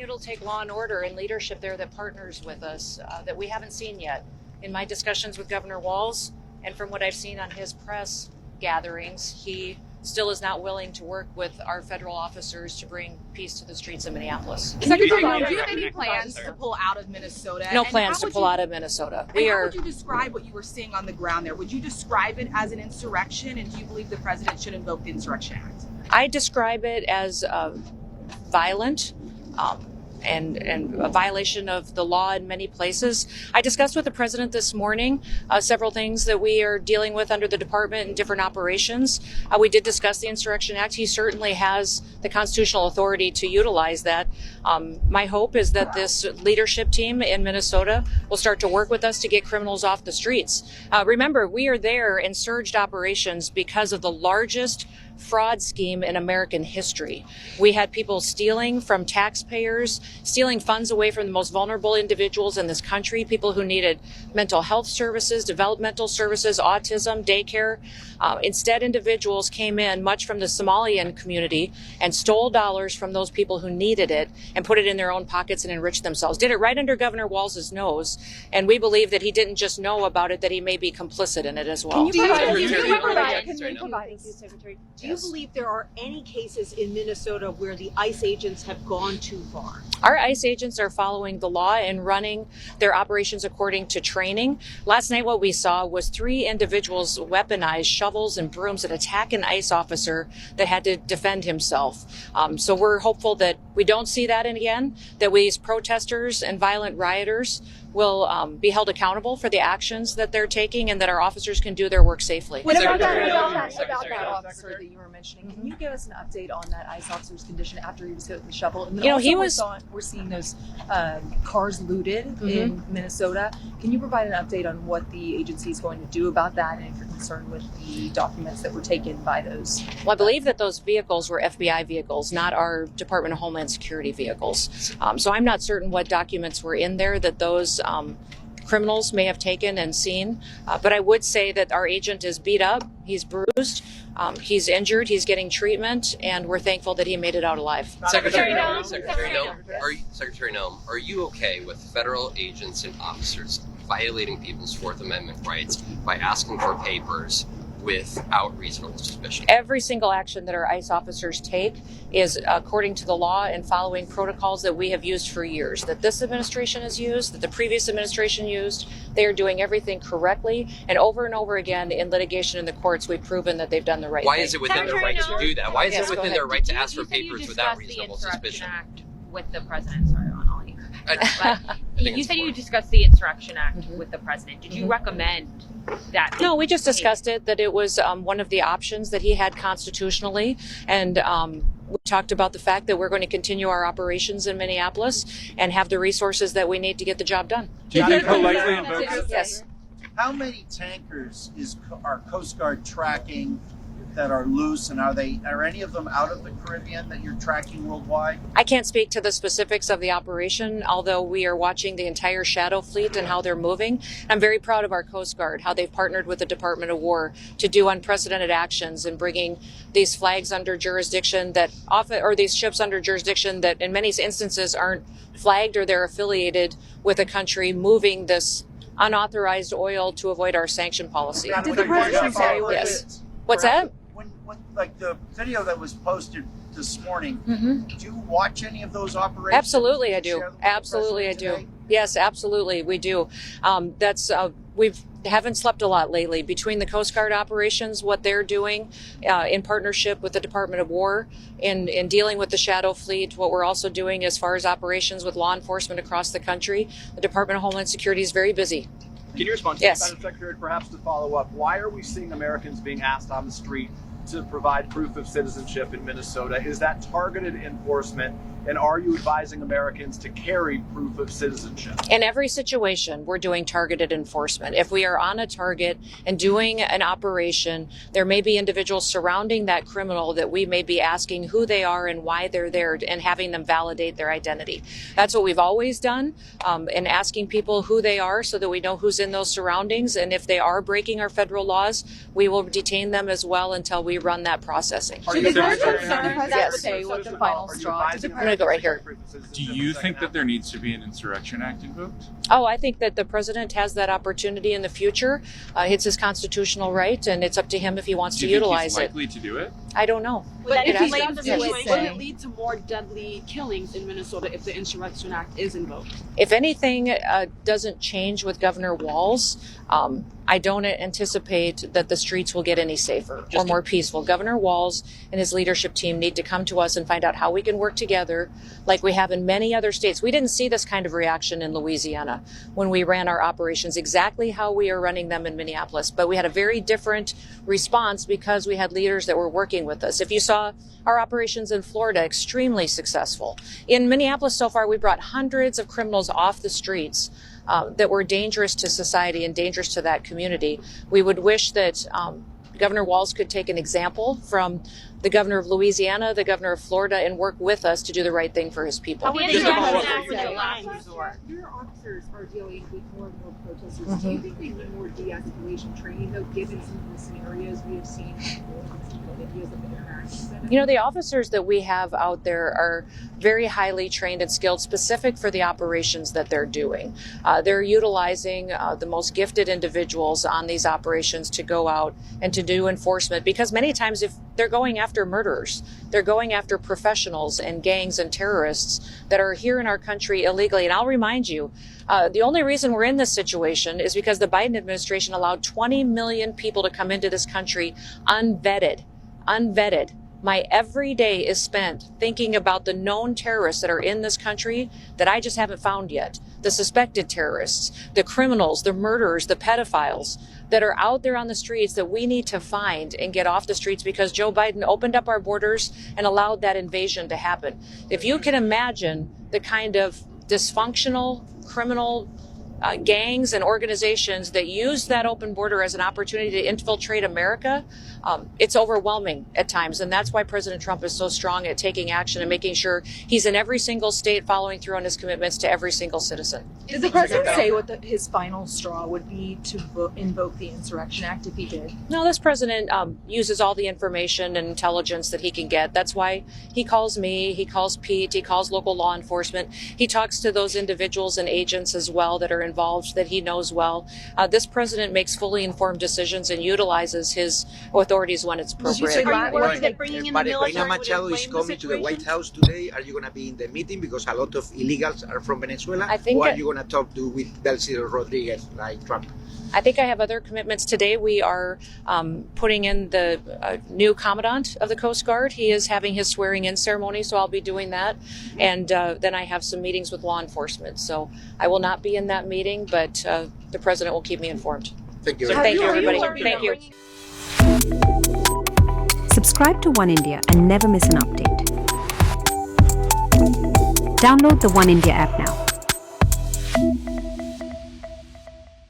It'll take law and order and leadership there that partners with us that we haven't seen yet. In my discussions with Governor Walz, and from what I've seen on his press gatherings, he still is not willing to work with our federal officers to bring peace to the streets of Minneapolis. Secretary Noem, do you have any plans to pull out of Minnesota? No plans to pull out of Minnesota. How would you describe what you were seeing on the ground there? Would you describe it as an insurrection, and do you believe the president should invoke the Insurrection Act? I describe it as violent and a violation of the law in many places. I discussed with the president this morning several things that we are dealing with under the department and different operations. We did discuss the Insurrection Act. He certainly has the constitutional authority to utilize that. My hope is that this leadership team in Minnesota will start to work with us to get criminals off the streets. Remember, we are there in surged operations because of the largest fraud scheme in American history. We had people stealing from taxpayers, stealing funds away from the most vulnerable individuals in this country, people who needed mental health services, developmental services, autism, daycare. Instead, individuals came in, much from the Somalian community, and stole dollars from those people who needed it and put it in their own pockets and enriched themselves. Did it right under Governor Walz's nose. And we believe that he didn't just know about it, that he may be complicit in it as well. Do you believe there are any cases in Minnesota where the ICE agents have gone too far? Our ICE agents are following the law and running their operations according to training. Last night, what we saw was 3 individuals weaponize shovels and brooms and attack an ICE officer that had to defend himself. So we're hopeful that we don't see that again, that these protesters and violent rioters will be held accountable for the actions that they're taking, and that our officers can do their work safely. What about that officer that you were mentioning? Can you give us an update on that ICE officer's condition after he was hit with the shovel? And then we're seeing those cars looted in Minnesota. Can you provide an update on what the agency is going to do about that, and if you're concerned with the documents that were taken by those? Well, I believe that those vehicles were FBI vehicles, not our Department of Homeland Security vehicles. So I'm not certain what documents were in there that those criminals may have taken and seen. But I would say that our agent is beat up, he's bruised, he's injured, he's getting treatment, and we're thankful that he made it out alive. Secretary Noem, are you okay with federal agents and officers violating people's Fourth Amendment rights by asking for papers without reasonable suspicion? Every single action that our ICE officers take is according to the law and following protocols that we have used for years, that this administration has used, that the previous administration used. They are doing everything correctly, and over again in litigation in the courts, we've proven that they've done the right thing. Why is it within their right to do that? Why is it within their right to ask for papers without reasonable suspicion? With the president, sorry, on all you. You said you discussed the Insurrection Act with the president. Did you recommend that? No, we just discussed it, that it was one of the options that he had constitutionally. And we talked about the fact that we're going to continue our operations in Minneapolis and have the resources that we need to get the job done. Yes. How many tankers is our Coast Guard tracking that are loose, and are any of them out of the Caribbean that you're tracking worldwide? I can't speak to the specifics of the operation, although we are watching the entire shadow fleet and how they're moving. I'm very proud of our Coast Guard, how they've partnered with the Department of War to do unprecedented actions in bringing these flags under jurisdiction that often, or these ships under jurisdiction that in many instances aren't flagged, or they're affiliated with a country moving this unauthorized oil to avoid our sanction policy. Did the president say yes. What's that? Like the video that was posted this morning, do you watch any of those operations? Absolutely, I do. Absolutely, I do. Yes, absolutely, we do. We haven't slept a lot lately between the Coast Guard operations, what they're doing in partnership with the Department of War in dealing with the shadow fleet. What we're also doing as far as operations with law enforcement across the country. The Department of Homeland Security is very busy. Can you respond to that, Madam Secretary, perhaps to follow up? Why are we seeing Americans being asked on the street to provide proof of citizenship in Minnesota? Is that targeted enforcement? And are you advising Americans to carry proof of citizenship? In every situation, we're doing targeted enforcement. If we are on a target and doing an operation, there may be individuals surrounding that criminal that we may be asking who they are and why they're there, and having them validate their identity. That's what we've always done, and asking people who they are so that we know who's in those surroundings. And if they are breaking our federal laws, we will detain them as well until we run that processing. Did the president say what the final straw? to go right here. Do you think that there needs to be an Insurrection Act invoked? Oh, I think that the president has that opportunity in the future. It's his constitutional right, and it's up to him if he wants to utilize Do you it. think he's likely to do it? I don't know. But if Could he ask leaves him. the Yes. situation, will it lead to more deadly killings in Minnesota if the Insurrection Act is invoked? If anything doesn't change with Governor Walz, I don't anticipate that the streets will get any safer or more peaceful. Governor Walz and his leadership team need to come to us and find out how we can work together like we have in many other states. We didn't see this kind of reaction in Louisiana when we ran our operations, exactly how we are running them in Minneapolis. But we had a very different response because we had leaders that were working with us. If you saw our operations in Florida, extremely successful. In Minneapolis so far, we brought hundreds of criminals off the streets that were dangerous to society and dangerous to that community. We would wish that Governor Walz could take an example from the governor of Louisiana, the governor of Florida, and work with us to do the right thing for his people. Your officers are dealing with more and more protesters. Do you think they need more de-escalation training, though, given some of the scenarios we have seen on some videos of interactions? You know, the officers that we have out there are very highly trained and skilled, specific for the operations that they're doing. They're utilizing the most gifted individuals on these operations to go out and to do enforcement, because many times if they're going after murderers, they're going after professionals and gangs and terrorists that are here in our country illegally. And I'll remind you, the only reason we're in this situation is because the Biden administration allowed 20 million people to come into this country unvetted. My every day is spent thinking about the known terrorists that are in this country that I just haven't found yet. The suspected terrorists, the criminals, the murderers, the pedophiles that are out there on the streets that we need to find and get off the streets because Joe Biden opened up our borders and allowed that invasion to happen. If you can imagine the kind of dysfunctional criminal gangs and organizations that use that open border as an opportunity to infiltrate America, it's overwhelming at times. And that's why President Trump is so strong at taking action and making sure he's in every single state following through on his commitments to every single citizen. Did the president say what his final straw would be to invoke the Insurrection Act if he did? No, this president uses all the information and intelligence that he can get. That's why he calls me, he calls Pete, he calls local law enforcement. He talks to those individuals and agents as well that are involved that he knows well. This president makes fully informed decisions and utilizes his authorities when it's appropriate. Marina Machado is coming to the White House today. Are you going to be in the meeting because a lot of illegals are from Venezuela? I think or are you going to talk with Delcy Rodriguez like Trump? I think I have other commitments today. We are putting in the new commandant of the Coast Guard. He is having his swearing in ceremony, so I'll be doing that. And then I have some meetings with law enforcement. So I will not be in that meeting, but the president will keep me informed. Thank you. So thank you, everybody. Thank you. Subscribe to One India and never miss an update. Download the One India app now.